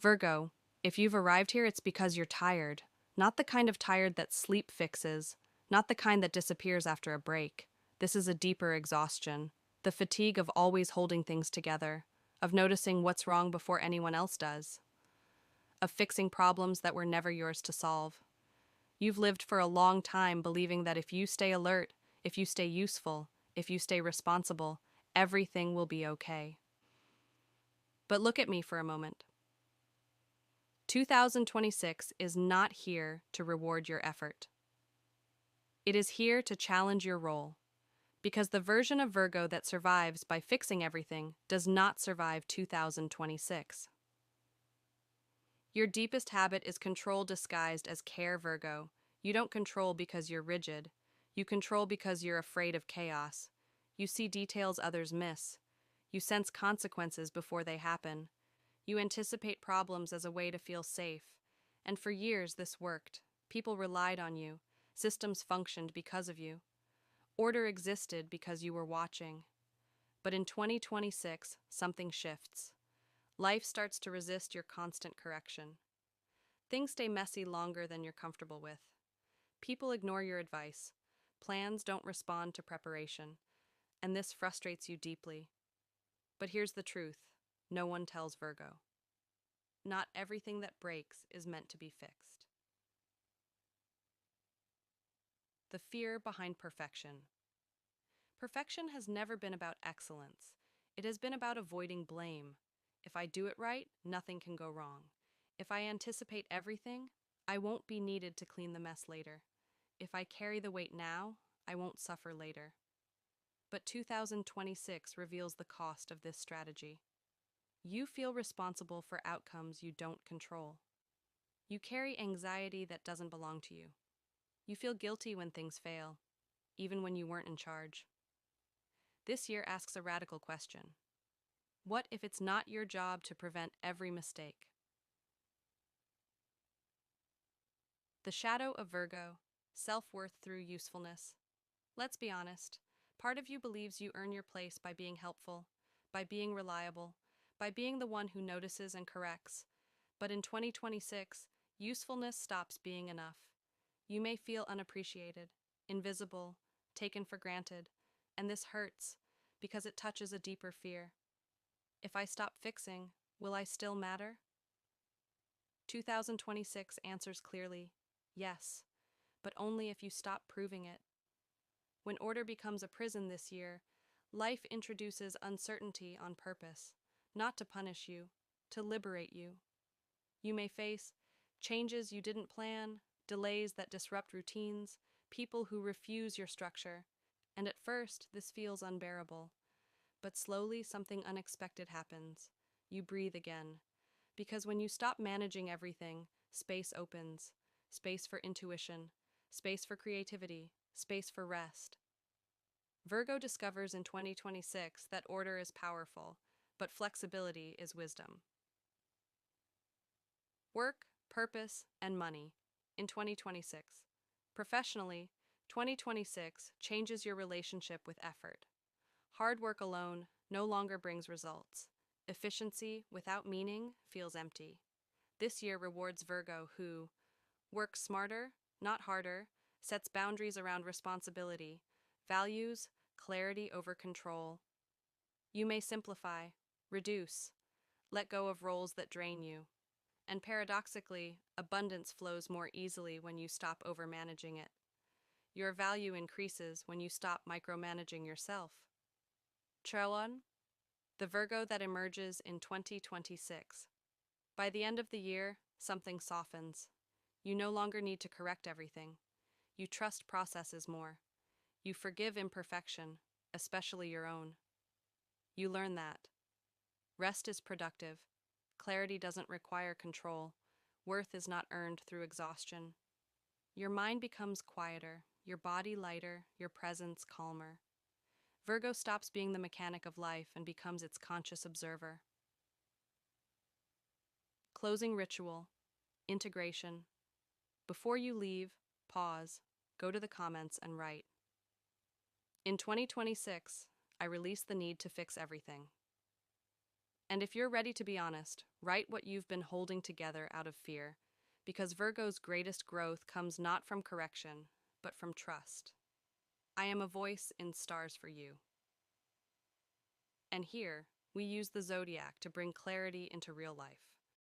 Virgo, if you've arrived here, it's because you're tired. Not the kind of tired that sleep fixes, not the kind that disappears after a break. This is a deeper exhaustion. The fatigue of always holding things together, of noticing what's wrong before anyone else does, of fixing problems that were never yours to solve. You've lived for a long time believing that if you stay alert, if you stay useful, if you stay responsible, everything will be okay. But look at me for a moment. 2026 is not here to reward your effort. It is here to challenge your role, because the version of Virgo that survives by fixing everything does not survive 2026. Your deepest habit is control disguised as care, Virgo. You don't control because you're rigid. You control because you're afraid of chaos. You see details others miss. You sense consequences before they happen. You anticipate problems as a way to feel safe. And for years this worked. People relied on you. Systems functioned because of you. Order existed because you were watching. But in 2026, something shifts. Life starts to resist your constant correction. Things stay messy longer than you're comfortable with. People ignore your advice. Plans don't respond to preparation. And this frustrates you deeply. But here's the truth. No one tells Virgo. Not everything that breaks is meant to be fixed. The fear behind perfection. Perfection has never been about excellence. It has been about avoiding blame. If I do it right, nothing can go wrong. If I anticipate everything, I won't be needed to clean the mess later. If I carry the weight now, I won't suffer later. But 2026 reveals the cost of this strategy. You feel responsible for outcomes you don't control. You carry anxiety that doesn't belong to you. You feel guilty when things fail, even when you weren't in charge. This year asks a radical question. What if it's not your job to prevent every mistake? The shadow of Virgo, self-worth through usefulness. Let's be honest, part of you believes you earn your place by being helpful, by being reliable, by being the one who notices and corrects. But in 2026, usefulness stops being enough. You may feel unappreciated, invisible, taken for granted, and this hurts because it touches a deeper fear. If I stop fixing, will I still matter? 2026 answers clearly, yes, but only if you stop proving it. When order becomes a prison this year, life introduces uncertainty on purpose, not to punish you, to liberate you. You may face changes you didn't plan, delays that disrupt routines, people who refuse your structure, and at first this feels unbearable. But slowly something unexpected happens. You breathe again. Because when you stop managing everything, space opens. Space for intuition, space for creativity, space for rest. Virgo discovers in 2026 that order is powerful, but flexibility is wisdom. Work, purpose, and money in 2026. Professionally, 2026 changes your relationship with effort. Hard work alone no longer brings results. Efficiency without meaning feels empty. This year rewards Virgo who works smarter, not harder, sets boundaries around responsibility, values clarity over control. You may simplify, reduce, let go of roles that drain you. And paradoxically, abundance flows more easily when you stop overmanaging it. Your value increases when you stop micromanaging yourself. Charon, the Virgo that emerges in 2026. By the end of the year, something softens. You no longer need to correct everything. You trust processes more. You forgive imperfection, especially your own. You learn that rest is productive. Clarity doesn't require control. Worth is not earned through exhaustion. Your mind becomes quieter, your body lighter, your presence calmer. Virgo stops being the mechanic of life and becomes its conscious observer. Closing ritual, integration. Before you leave, pause, go to the comments and write. In 2026, I release the need to fix everything. And if you're ready to be honest, write what you've been holding together out of fear, because Virgo's greatest growth comes not from correction, but from trust. I am a voice in stars for you. And here, we use the zodiac to bring clarity into real life.